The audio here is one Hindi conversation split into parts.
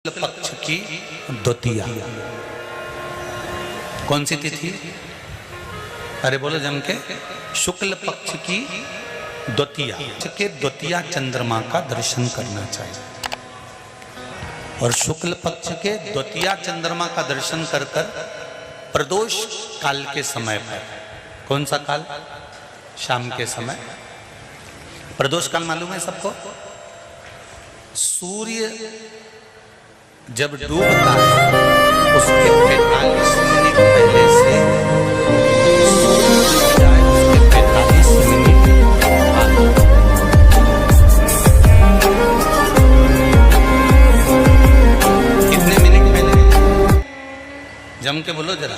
पक्ष की द्वितीया कौन सी तिथि? अरे बोलो जम के। शुक्ल पक्ष की द्वितीया के द्वितीया चंद्रमा का दर्शन करना चाहिए। और शुक्ल पक्ष के द्वितीया चंद्रमा का दर्शन कर कर प्रदोष काल के समय पर, कौन सा काल? शाम के समय। प्रदोष काल मालूम है सबको? सूर्य जब डूबता है उसके 45 मिनट पहले से सूर्य डूब जाए उसके 45 मिनट बाद। कितने मिनट पहले? जम के बोलो जरा।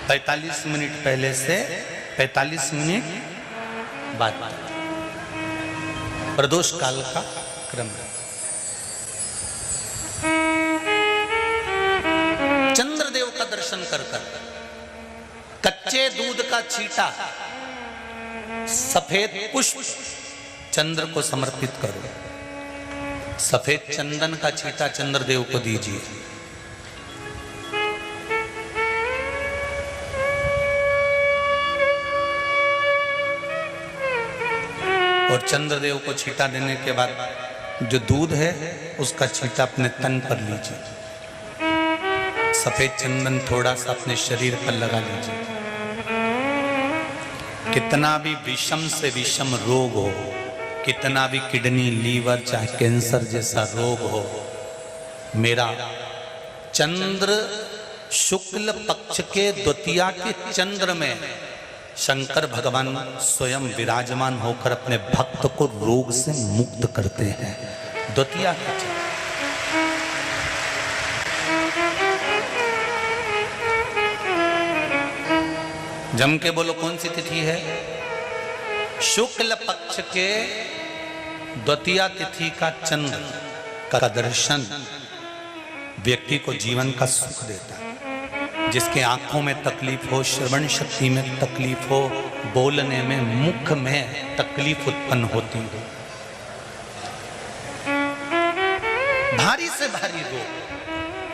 45 मिनट पहले से 45 मिनट बाद प्रदोष काल का क्रम है। चंद्रदेव का दर्शन कर कर कच्चे दूध का छींटा, सफेद पुष्प चंद्र को समर्पित करो। सफेद चंदन का छींटा चंद्रदेव को दीजिए। और चंद्रदेव को छींटा देने के बाद जो दूध है उसका छींटा अपने तन पर लीजिए। सफेद चंदन थोड़ा सा अपने शरीर पर लगा लीजिए। कितना भी विषम से विषम रोग हो, कितना भी किडनी, लीवर, चाहे कैंसर जैसा रोग हो, मेरा चंद्र शुक्ल पक्ष के द्वितीया के चंद्र में शंकर भगवान स्वयं विराजमान होकर अपने भक्त को रोग से मुक्त करते हैं। द्वितीया का चंद्र। जम के बोलो कौन सी तिथि है? शुक्ल पक्ष के द्वितीया तिथि का चंद्र का दर्शन व्यक्ति को जीवन का सुख देता है। जिसके आंखों में तकलीफ हो, श्रवण शक्ति में तकलीफ हो, बोलने में, मुख में तकलीफ उत्पन्न होती हो, भारी से भारी रोग,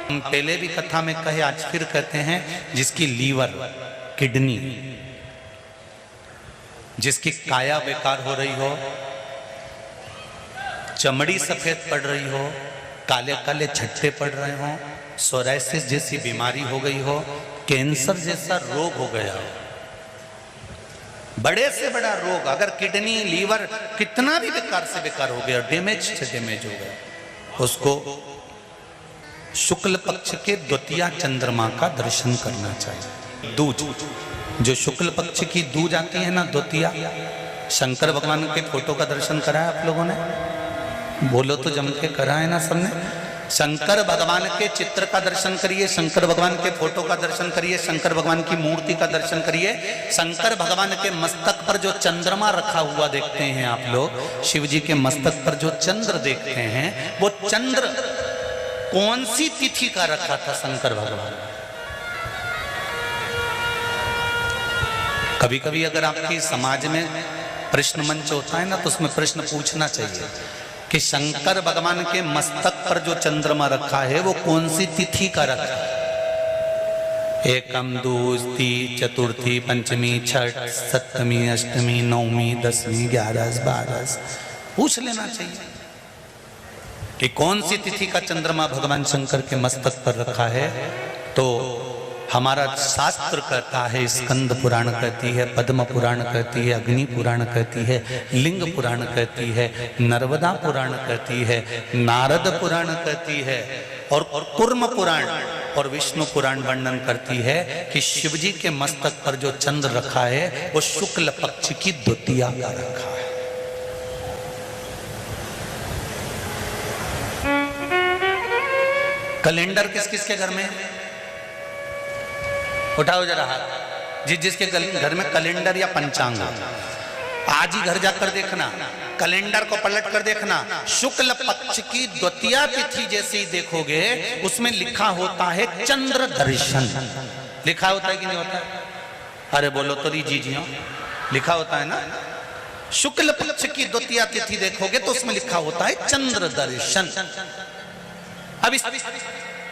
हम पहले भी कथा में कहे, आज फिर कहते हैं, जिसकी लीवर, किडनी, जिसकी काया बेकार हो रही हो, चमड़ी सफेद पड़ रही हो, काले काले छट्टे पड़ रहे हो, सोराइसिस जैसी बीमारी हो गई हो, कैंसर जैसा रोग हो गया हो, बड़े से बड़ा रोग, अगर किडनी, लीवर कितना भी बेकार से बेकार हो गया, डैमेज से डैमेज हो गया, उसको शुक्ल पक्ष के द्वितीया चंद्रमा का दर्शन करना चाहिए। दूज, जो शुक्ल पक्ष की दूज आती है ना, द्वितीया, शंकर भगवान के फोटो का दर्शन करा है आप लोगों ने? बोलो तो जम के करा है ना सबने? शंकर भगवान के चित्र का दर्शन करिए, शंकर भगवान के फोटो का दर्शन करिए, शंकर भगवान की मूर्ति का दर्शन करिए। शंकर भगवान के मस्तक पर जो चंद्रमा रखा हुआ देखते हैं आप लोग, शिव जी के मस्तक पर जो चंद्र देखते हैं, वो चंद्र कौन सी तिथि का रखा था शंकर भगवान? कभी कभी अगर आपकी समाज में प्रश्न मंच होता है ना, तो उसमें प्रश्न पूछना चाहिए कि शंकर भगवान के मस्तक पर जो चंद्रमा रखा है वो कौन सी तिथि का रखा है? एकम, दूसरी, चतुर्थी, पंचमी, छठ, सप्तमी, अष्टमी, नवमी, 10वीं, 11, 12 पूछ लेना चाहिए कि कौन सी तिथि का चंद्रमा भगवान शंकर के मस्तक पर रखा है। तो हमारा शास्त्र कहता है, स्कंद पुराण कहती है, पद्म पुराण कहती है, अग्नि पुराण कहती है, लिंग पुराण कहती है, नर्मदा पुराण कहती है, नारद पुराण कहती है, और कूर्म पुराण और विष्णु पुराण वर्णन करती है कि शिव जी के मस्तक पर जो चंद्र रखा है वो शुक्ल पक्ष की द्वितीया का रखा है। कैलेंडर किस किस के घर में? उठाओ जरा हाथ। जिसके घर में कैलेंडर या पंचांग, आज ही घर जाकर देखना, कैलेंडर को पलट कर देखना, शुक्ल पक्ष की द्वितीया तिथि जैसे ही देखोगे उसमें लिखा होता है चंद्र दर्शन। लिखा होता है कि नहीं होता? अरे बोलो तो जी जी हाँ, लिखा होता है ना। शुक्ल पक्ष की द्वितीया तिथि देखोगे तो उसमें लिखा होता है चंद्र दर्शन। अब इस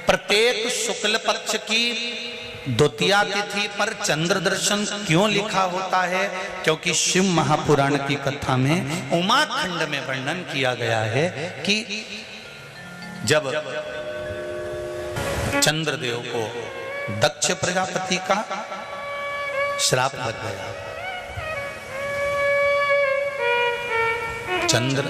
प्रत्येक शुक्ल पक्ष की द्वितीया तिथि पर चंद्र दर्शन क्यों लिखा होता है? क्योंकि शिव महापुराण की कथा में उमा खंड में वर्णन किया गया है कि जब चंद्रदेव को दक्ष प्रजापति का श्राप लग गया, चंद्र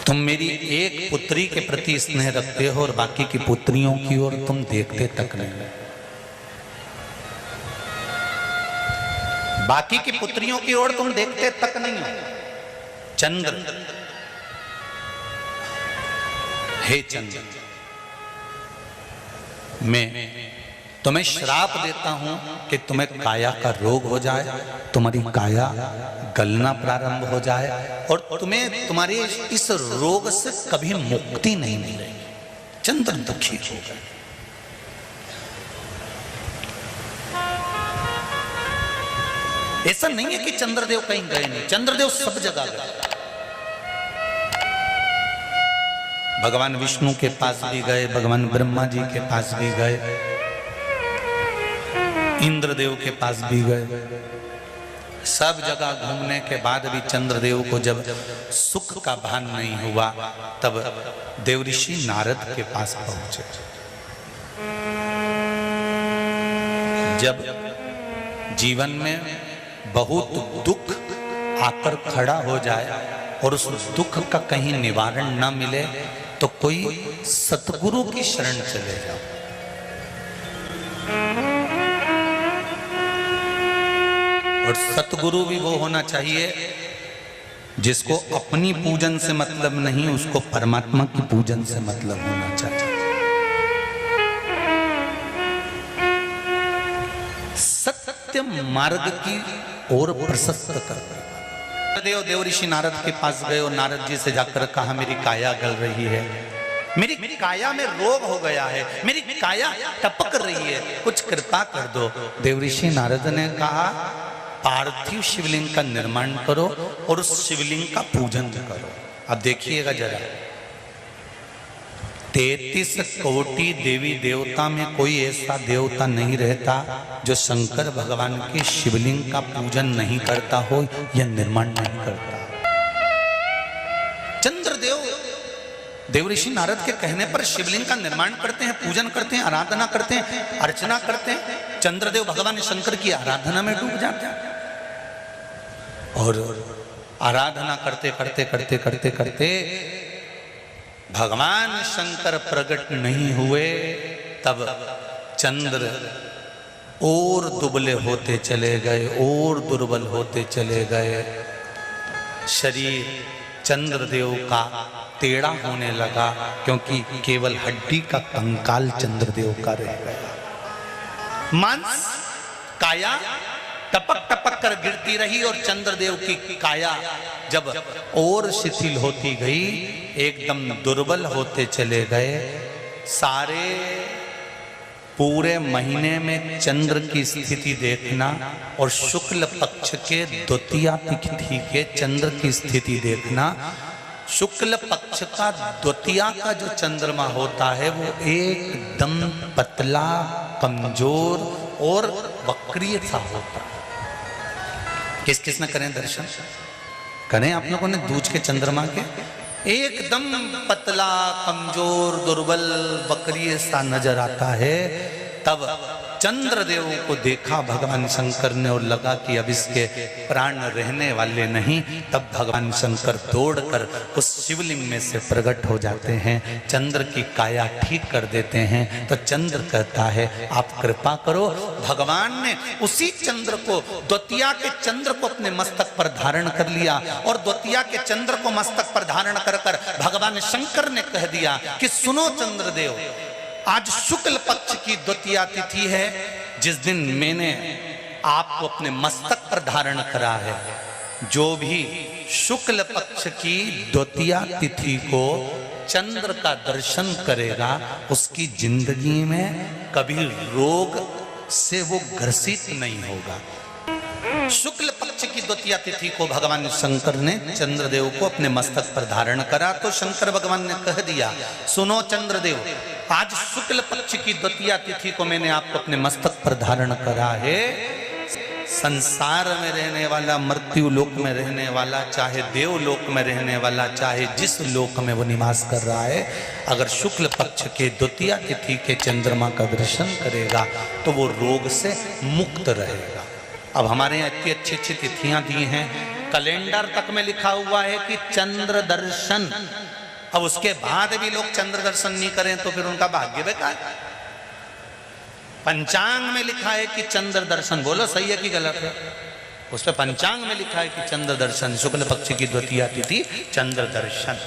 तुम मेरी एक पुत्री के प्रति स्नेह रखते हो और बाकी की पुत्रियों की ओर तुम देखते तक नहीं, बाकी की पुत्रियों की ओर तुम देखते तक नहीं हो। चंद्र, हे चंद्र, मैं तुम्हें श्राप देता हूं कि तुम्हें काया का रोग हो जाए, तुम्हारी काया गलना प्रारंभ हो जाए और तुम्हें तुम्हारे इस रोग से कभी मुक्ति नहीं मिलेगी। चंद्र दुखी हो गए। ऐसा नहीं है कि चंद्रदेव कहीं गए नहीं, चंद्रदेव सब जगह गए। भगवान विष्णु के पास भी गए, भगवान ब्रह्मा जी के पास भी गए, इंद्रदेव के पास भी गए। सब जगह घूमने के बाद भी चंद्रदेव को जब सुख का भान नहीं हुआ, तब देवऋषि नारद के पास पहुंचे। जब जीवन में बहुत दुख आकर खड़ा हो जाए और उस दुख का कहीं निवारण न मिले तो कोई सतगुरु की शरण चले जाओ। और सतगुरु भी वो होना चाहिए जिसको अपनी पूजन से मतलब नहीं, उसको परमात्मा की पूजन से मतलब होना चाहिए। सत्य मार्ग की ओर प्रशस्त कर। देवऋषि नारद के पास गए और नारद जी से जाकर कहा, मेरी काया गल रही है, मेरी काया में रोग हो गया है, मेरी काया टपक रही है, कुछ कृपा कर दो। देवऋषि नारद ने कहा, पार्थिव शिवलिंग का निर्माण करो और उस शिवलिंग का पूजन करो। अब देखिएगा जरा, 33 कोटि देवी देवता में कोई ऐसा देवता नहीं रहता जो शंकर भगवान के शिवलिंग का पूजन नहीं करता हो या निर्माण नहीं करता। चंद्रदेव देवऋषि नारद के कहने पर शिवलिंग का निर्माण करते हैं, पूजन करते हैं, आराधना करते हैं, अर्चना करते हैं। चंद्रदेव भगवान शंकर की आराधना में डूब जाते हैं और आराधना करते करते करते करते करते भगवान शंकर प्रकट नहीं हुए, तब चंद्र और दुबले होते चले गए, और दुर्बल होते चले गए। शरीर चंद्रदेव का टेढ़ा होने लगा क्योंकि केवल हड्डी का कंकाल चंद्रदेव का रह गया। मांस काया टपक टपक कर गिरती रही और चंद्रदेव की काया जब और शिथिल होती गई, एकदम दुर्बल होते चले गए। सारे पूरे महीने में चंद्र की स्थिति देखना और शुक्ल पक्ष के द्वितीया तिथि के चंद्र की स्थिति देखना। शुक्ल पक्ष का द्वितीया का जो चंद्रमा होता है वो एकदम पतला, कमजोर और वक्रीय सा होता है। किस किस ने करें दर्शन? करें आप लोगों ने दूज के चंद्रमा के? एकदम पतला, कमजोर, दुर्बल, वक्रीय सा नजर आता है। तब चंद्रदेव को देखा भगवान शंकर ने और लगा कि अब इसके प्राण रहने वाले नहीं। तब भगवान शंकर दौड़कर उस शिवलिंग में से प्रकट हो जाते हैं, चंद्र की काया ठीक कर देते हैं। तो चंद्र कहता है, आप कृपा करो। भगवान ने उसी चंद्र को, द्वितीया के चंद्र को अपने मस्तक पर धारण कर लिया और द्वितीया के चंद्र को मस्तक पर धारण कर कर भगवान शंकर ने कह दिया कि सुनो चंद्रदेव, आज शुक्ल पक्ष की द्वितीया तिथि है, जिस दिन मैंने आपको अपने मस्तक पर धारण करा है। जो भी शुक्ल पक्ष की द्वितीया तिथि को चंद्र का दर्शन करेगा, उसकी जिंदगी में कभी रोग से वो ग्रसित नहीं होगा। शुक्ल पक्ष पक्ष की द्वितीया तिथि को भगवान शंकर ने चंद्रदेव को अपने मस्तक पर धारण करा। तो शंकर भगवान ने कह दिया, सुनो चंद्रदेव, आज शुक्ल पक्ष की द्वितीया तिथि को मैंने आपको अपने मस्तक पर धारण करा है। संसार में रहने वाला, मृत्यु लोक में रहने वाला, चाहे देवलोक में रहने वाला, चाहे जिस लोक में वो निवास कर रहा है, अगर शुक्ल पक्ष के द्वितीया तिथि के चंद्रमा का दर्शन करेगा तो वो रोग से मुक्त रहेगा। अब हमारे यहाँ इतनी अच्छी अच्छी तिथियां दी हैं, कैलेंडर तक में लिखा हुआ है कि चंद्र दर्शन। अब उसके बाद भी लोग चंद्र दर्शन नहीं करें तो फिर उनका भाग्य बेकार। पंचांग में लिखा है कि चंद्र दर्शन, बोलो सही है कि गलत है? उस पर पंचांग में लिखा है कि चंद्र दर्शन, शुक्ल पक्ष की द्वितीया तिथि चंद्र दर्शन।